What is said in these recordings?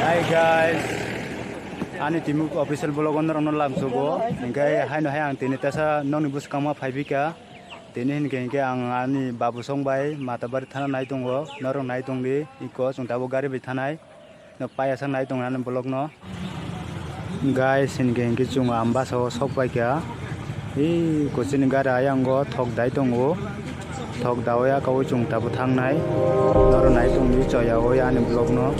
Hi guys, ani timuk official blog on lam subo. Hingga hai no hai ang tini tasa nong bus kama phaibika. Tini hingga ang ani babu song bai matabar thana nai tongo norong nai tongli iko sungtabo gari bai thanai no paya sang nai tong nan blog no. Guys hingga chung amba so sok bai kya. Kucing gara ayang go thok dai tongo. Thok dawaya kau chung tabu thang nai norong nai tongli choya oya ani blog no.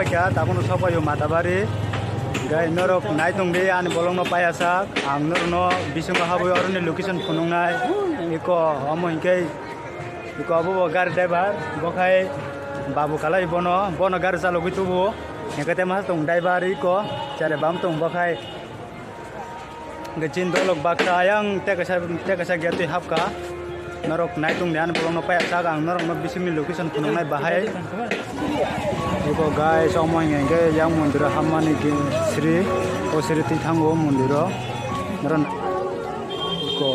kya tabun sopayo matabari gai norok nai tongdi ani bolong no payasak ang norno bisunga habu orni location phunungnai iko amo hinkai iko abu gari driver bokai babu kalai bono gari chalogui tubu hingkate ma tong driver iko chare bam tong bokai gecin dolok bakta yang tekasa gyati hapka norok nai tong nian bolong no payasak ang norok no bisungni location phunungnai bahai iko guys amo hinkai yang mandir hamani ki Sri Sri Tithango mandiro naran ko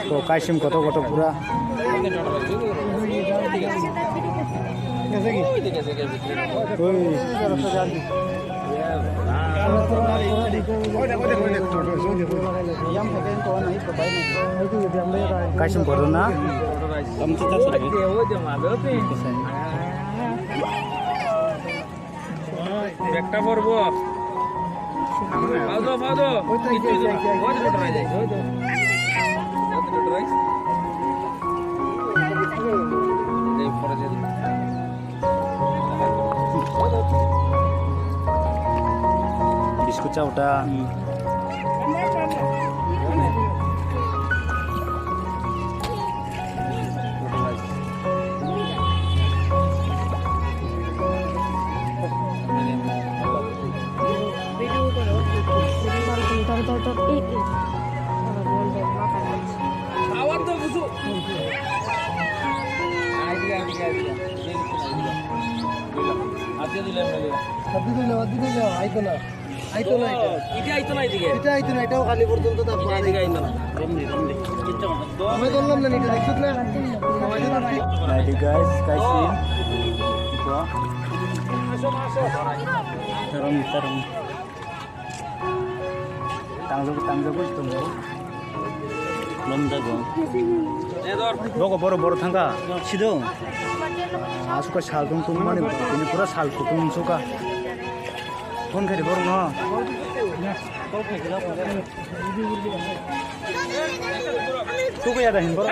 ko kaisim koto pura kaisim corona একটা পড়বো fado biskut chauta আওয়াজ তো বুঝো এটাও খালি পর্যন্ত আমি বললাম না এটা দেখছো না Ready guys, kaisim ko terong tangzo itu belum jago boko boro thangka sidong asuka saltung tung mane ini pura sal kutung suka phone khari boro no tuku ya dahin boro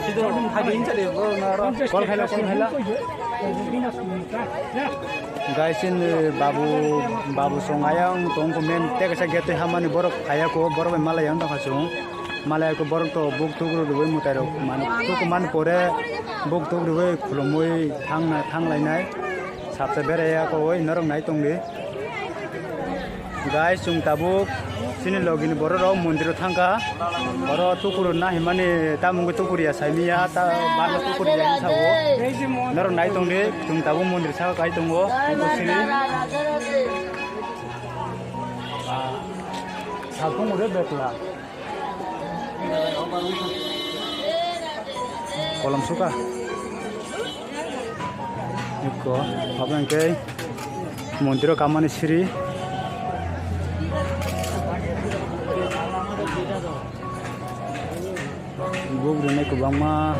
sidong hagin chale boro na call khaila guys in babu songayang tong komen tekasa gete hamani borok ayako borok malayang ta khasung malaya ko borok to buk tugru rubai mutairo mane tuku man pore buk tugru rubai khulomoi thang lainai sabse beraya ko oi norong nai tongli guys sung tabuk sini login boro ro mondir thangka boro tukuru na himani tamungu tukuri ya saimiya ta balo tukuri ya sawo norong nai tongli sung tabuk mondir sa kai tongo ko sini salpung udah betla kolam suka iko apa yang kayak mondiro kamani Sri ibu brunei ke bangma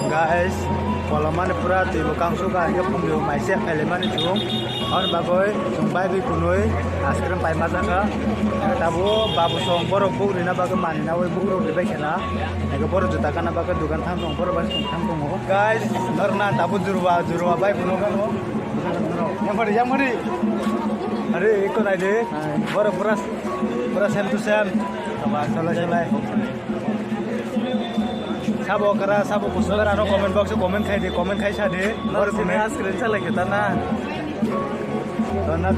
guys polaman pura ti bukang suka ke pumio maise eleman jung on bagoy jumbai bi kunoi askram pai mazaka tabu babu song borok bugri na baga mani na oi bugro bi bekena ega borok juta kana baga dugan thang dong borok bas thang dong guys norna tabu jurwa bai punoga no yamari are iko nai de borok pura sem tu sem aba salai sabo kara sabo kusara no comment box comment khai sa de और तुम्हें स्क्रीन चा लगे था ना तो ना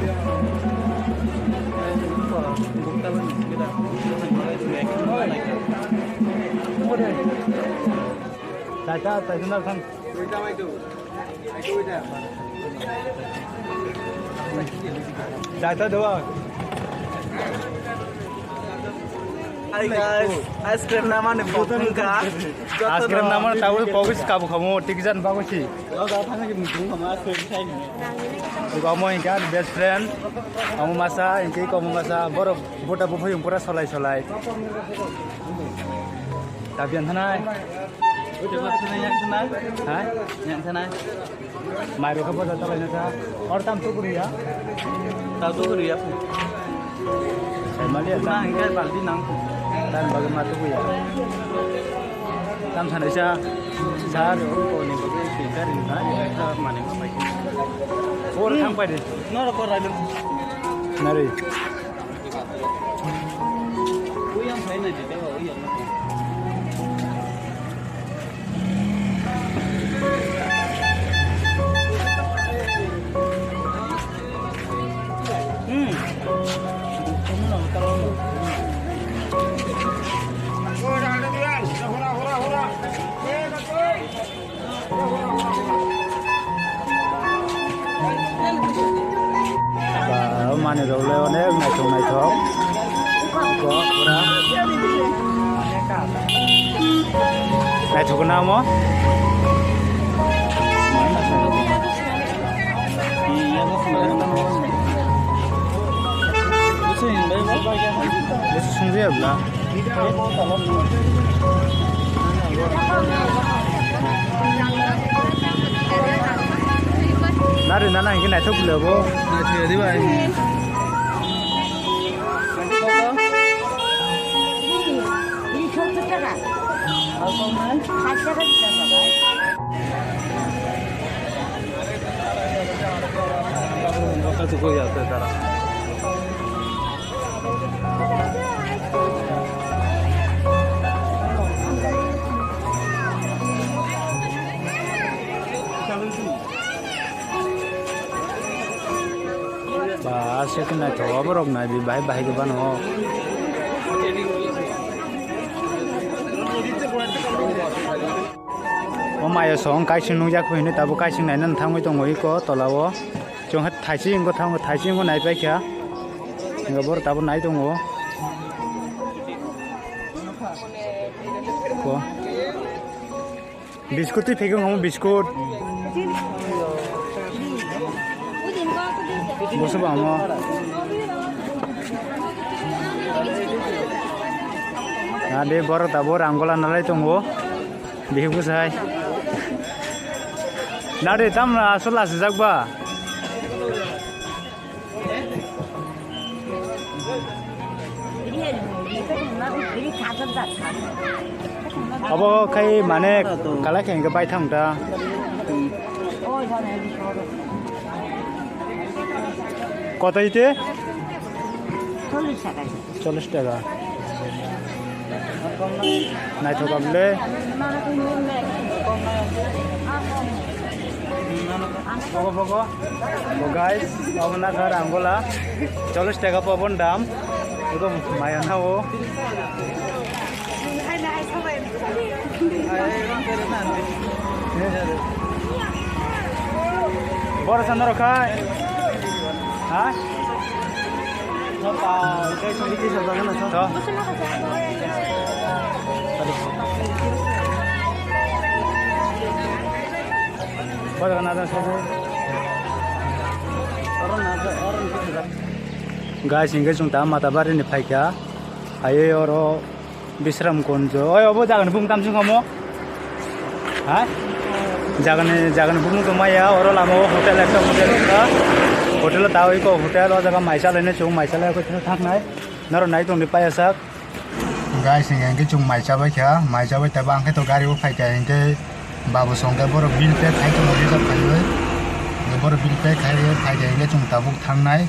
चाचा तजुना सन चाचा दवा Hai guys, ice cream nama nih popcorn ka. আজকের নাম তাও পগিস কাবু খামো ঠিক জান বাগুছি kamu ingkan best friend kamu masa ingki kamu masa borok bota bopo yung pura solai solai tabian thanai ha yang thanai mai ro kabo solai na tha aur tam to kuriya malia ta ingkai baldi nang dan bagaimana tu ya tam thanai sa sar ko ni bagi speaker ini na mane ma pai और थांग पाइदे Nor ko raidum. नारे Uyang sai na dite ba uyang. माने रोले अनेक नायथाव पुरा नायथावगोन ना मो बेसे संजायाब्ला नारे नाना इनके नायथाव बुलाबो Nathi di ba? Bakal tuh ya tara. Bahas itu naik tawa borok naik bahaya bahaya ke mana ho? Maya song kaising nujak ko ini tabu kaising naik nan thang itu ngoi ko tolawo. Jong hat thaising ko thang thaising ko naik baik ya. Enggak bor tabu naik tu ngo. Ko. Biskut tu pegang kamu biskut. Bos apa mo? Ada bor tabu ranggolan nalai tu ngo. Bihu say. Nade tam asola sejak ba. Abo kai mane kala keng ke bai thang ta. কত দিতে 40 টাকা 40 টাকা নাই তো কাবলে Pokok pokok, guys, kamu nak ke Angola, 40 টাকা পাবন দাম, itu lumayan ho. Bor sana rokai, hah? Guys, ini sebagai mana? Toh. Orang ada saja. Guys, ini kita mata baru ni pakai. Ayo oro bisram konjo. Oh, apa jangan bung tamsung kamu? Hah? Jangan bung kemaya. Oro lama hotel ekta hotel tahu iko hotel orang jaga maisal ini cung maisal aku cuma thang naik. Naro naik tu dipai asak. Guys, ini kita cung maisal baca. Maisal baca bang kita gari u pakai ini. Babu songga boro bill pay khai to mori jab khai oi boro bill pay khai oi khai de chung tabuk thang nai